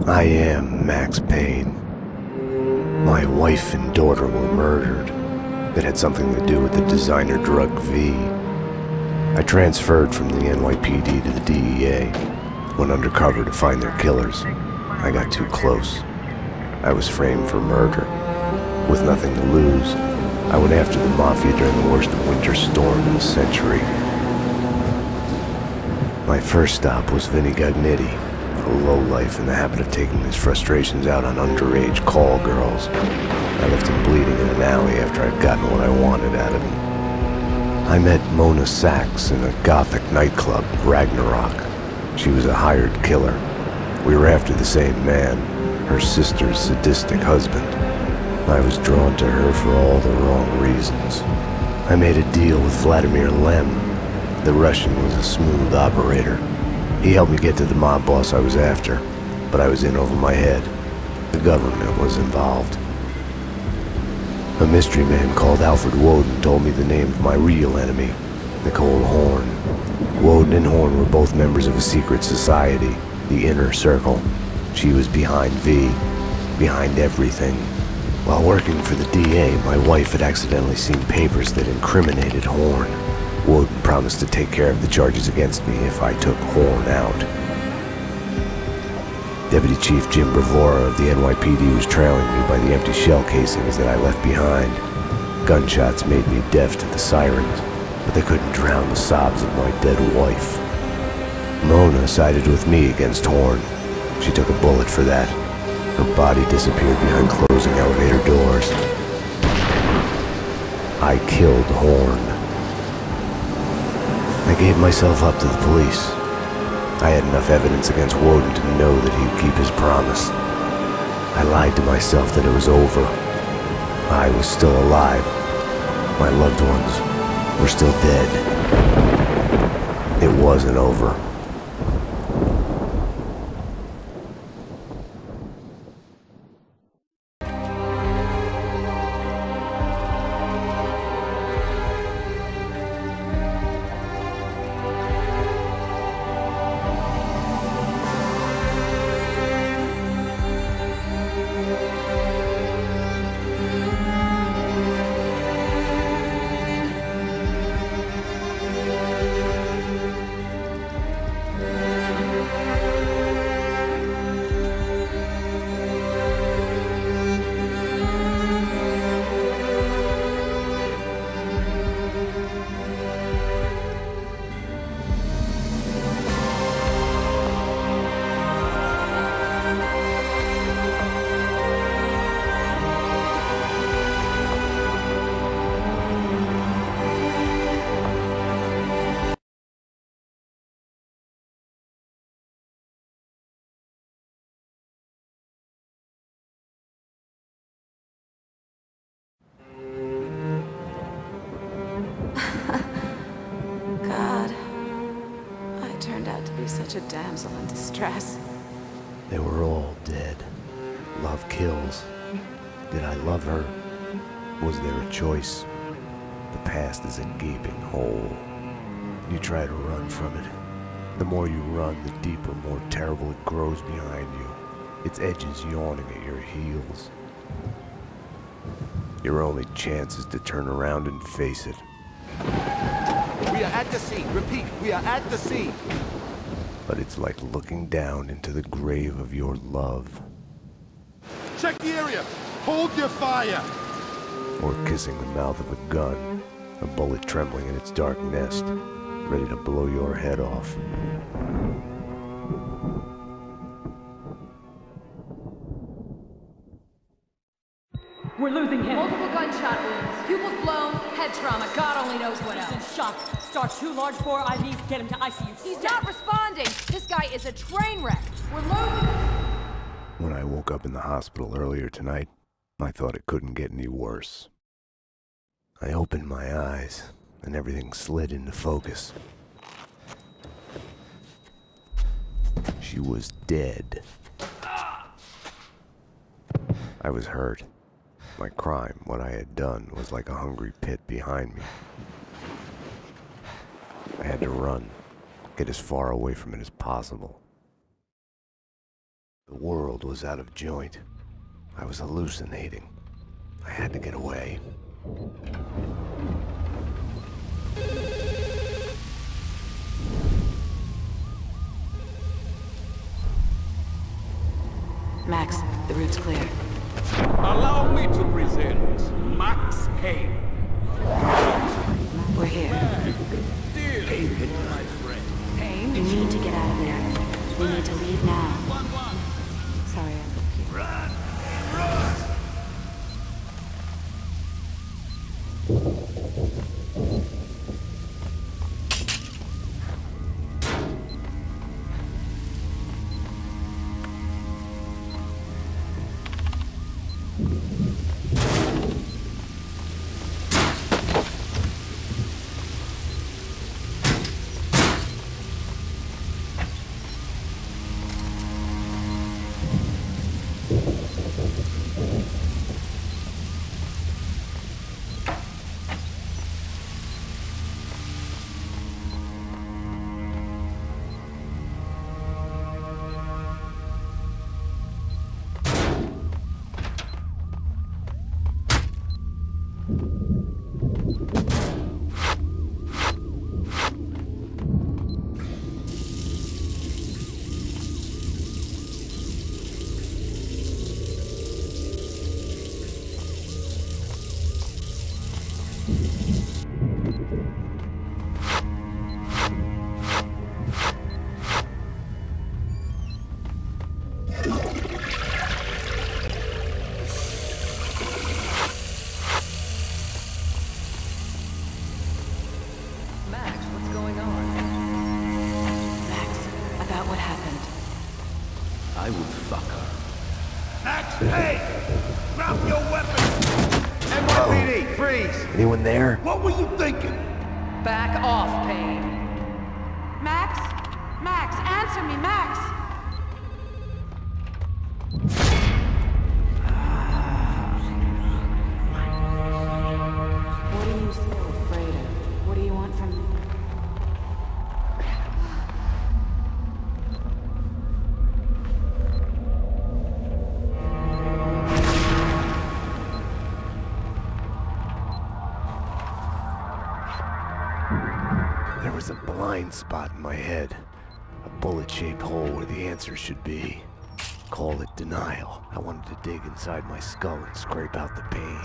I am Max Payne. My wife and daughter were murdered. It had something to do with the designer drug V. I transferred from the NYPD to the DEA, went undercover to find their killers. I got too close. I was framed for murder. With nothing to lose, I went after the Mafia during the worst winter storm in a century. My first stop was Vinny Gagnetti, a lowlife in the habit of taking his frustrations out on underage call girls. I left him bleeding in an alley after I'd gotten what I wanted out of him. I met Mona Sachs in a gothic nightclub, Ragnarok. She was a hired killer. We were after the same man, her sister's sadistic husband. I was drawn to her for all the wrong reasons. I made a deal with Vladimir Lem. The Russian was a smooth operator. He helped me get to the mob boss I was after, but I was in over my head. The government was involved. A mystery man called Alfred Woden told me the name of my real enemy, Nicole Horn. Woden and Horn were both members of a secret society, the Inner Circle. She was behind V, behind everything. While working for the DA, my wife had accidentally seen papers that incriminated Horn. Woden promised to take care of the charges against me if I took Horn out. Deputy Chief Jim Bravura of the NYPD was trailing me by the empty shell casings that I left behind. Gunshots made me deaf to the sirens, but they couldn't drown the sobs of my dead wife. Mona sided with me against Horn. She took a bullet for that. Her body disappeared behind closing elevator doors. I killed Horn. I gave myself up to the police. I had enough evidence against Woden to know that he'd keep his promise. I lied to myself that it was over. I was still alive. My loved ones were still dead. It wasn't over. Such a damsel in distress. They were all dead. Love kills. Did I love her? Was there a choice? The past is a gaping hole. You try to run from it. The more you run, the deeper, more terrible it grows behind you. Its edges yawning at your heels. Your only chance is to turn around and face it. We are at the scene. Repeat, we are at the scene. But it's like looking down into the grave of your love. Check the area! Hold your fire! Or kissing the mouth of a gun, a bullet trembling in its dark nest, ready to blow your head off. We're losing him. Multiple gunshot wounds. Pupils blown, head trauma, God only knows what He's in else. shock. Start 2 large bore IVs, get him to ICU. He's not responding. This guy is a train wreck. We're losing him. When I woke up in the hospital earlier tonight, I thought it couldn't get any worse. I opened my eyes, and everything slid into focus. She was dead. I was hurt. My crime, what I had done, was like a hungry pit behind me. I had to run, get as far away from it as possible. The world was out of joint. I was hallucinating. I had to get away. Max, the route's clear. Allow me to present Max Payne. We're here. Dearly, my friend. We need to get out of there. We need to leave now. Sorry, I broke you. Run! I would fuck her. Max Payne! Drop your weapon! NYPD, freeze! Anyone there? What were you thinking? Back off, Payne. Max? Max, answer me, Max! What are you so afraid of? What do you want from me? There was a blind spot in my head. A bullet-shaped hole where the answer should be. Call it denial. I wanted to dig inside my skull and scrape out the pain.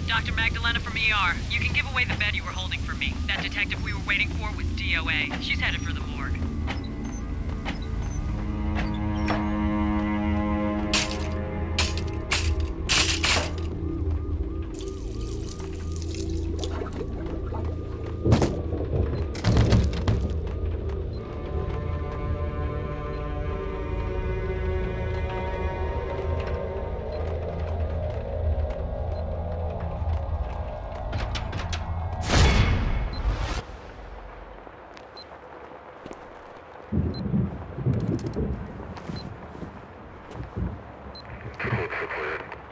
Dr. Magdalena from ER. You can give away the bed you were holding for me. That detective we were waiting for was DOA. She's headed for the morgue.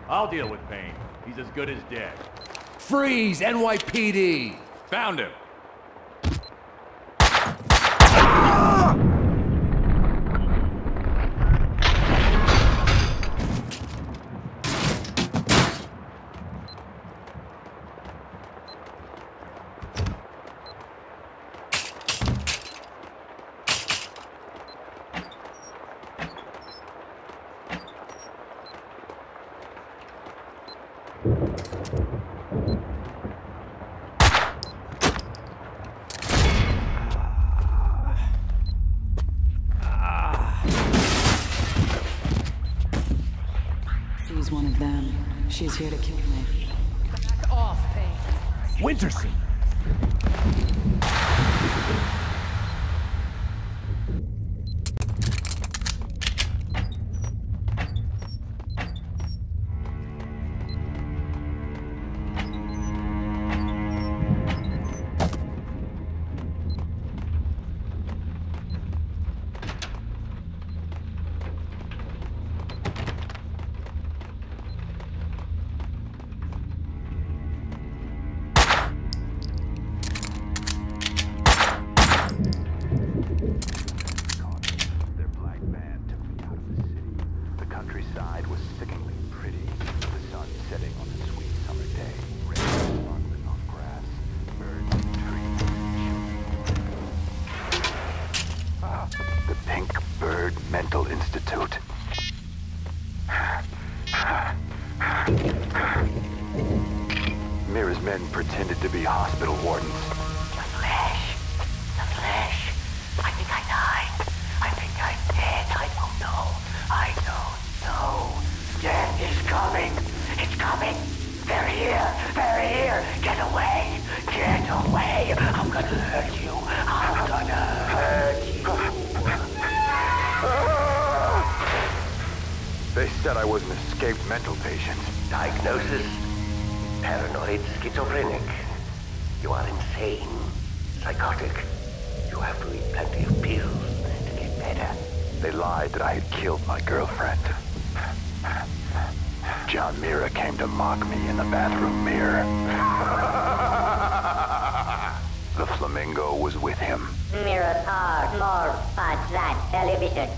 I'll deal with Payne. He's as good as dead. Freeze, NYPD! Found him. She's one of them. She's here to kill me. Back off, Payne. Winterson! prostitute. Mira's men pretended to be hospital wardens. The flesh. The flesh. I think I died. I think I'm dead. I don't know. I don't know. Death is coming. It's coming. They're here. They're here. Get away. Get away. I'm gonna hurt you. I'm gonna hurt you. They said I was an escaped mental patient. Diagnosis? Paranoid schizophrenic. You are insane. Psychotic. You have to eat plenty of pills to get better. They lied that I had killed my girlfriend. John Mira came to mock me in the bathroom mirror. The flamingo was with him. Mirrors are more fun than television.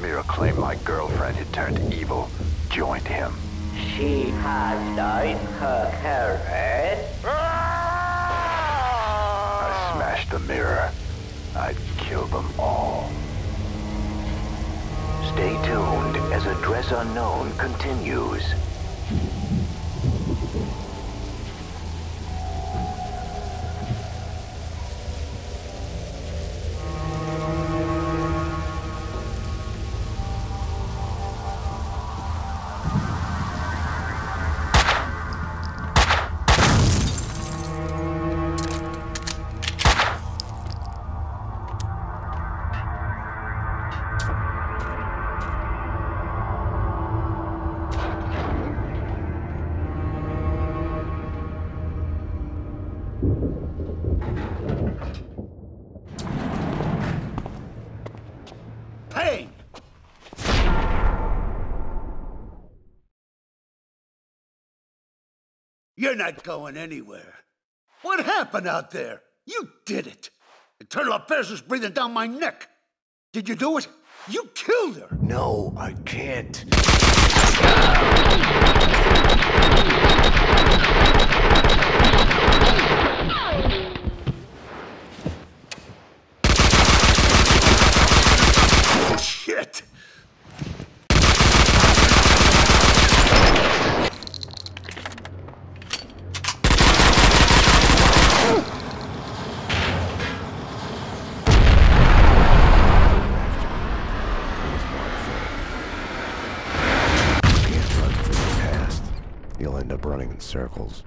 Mira claimed my girlfriend had turned evil, joined him. She has dyed her hair red. I smashed the mirror. I'd kill them all. Stay tuned as Address Unknown continues. Payne! You're not going anywhere. What happened out there? You did it. Internal affairs was breathing down my neck. Did you do it? You killed her. No, I can't. Shit! You'll end up running in circles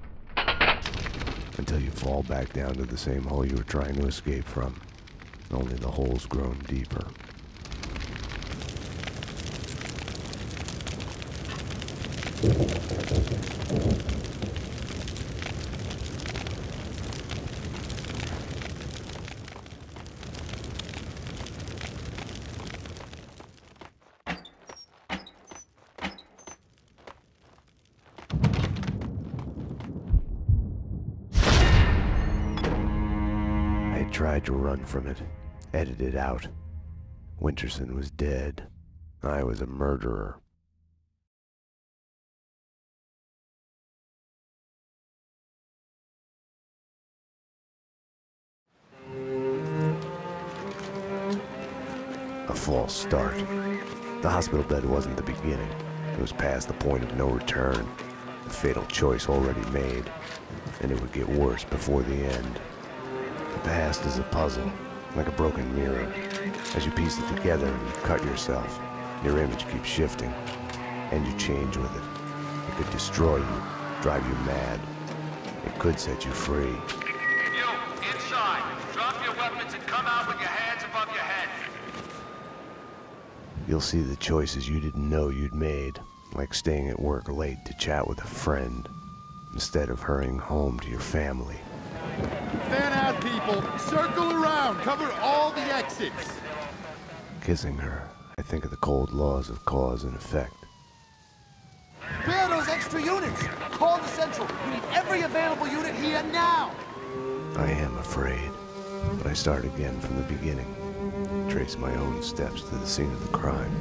until you fall back down to the same hole you were trying to escape from. Only the hole's grown deeper. Tried to run from it, edited out. Winterson was dead. I was a murderer. A false start. The hospital bed wasn't the beginning. It was past the point of no return. The fatal choice already made. And it would get worse before the end. The past is a puzzle, like a broken mirror. As you piece it together and you cut yourself, your image keeps shifting, and you change with it. It could destroy you, drive you mad. It could set you free. You, inside. Drop your weapons and come out with your hands above your head. You'll see the choices you didn't know you'd made, like staying at work late to chat with a friend, instead of hurrying home to your family. Fan out, people. Circle around. Cover all the exits. Kissing her, I think of the cold laws of cause and effect. Where are those extra units? Call the Central. We need every available unit here now. I am afraid, but I start again from the beginning. Trace my own steps to the scene of the crime.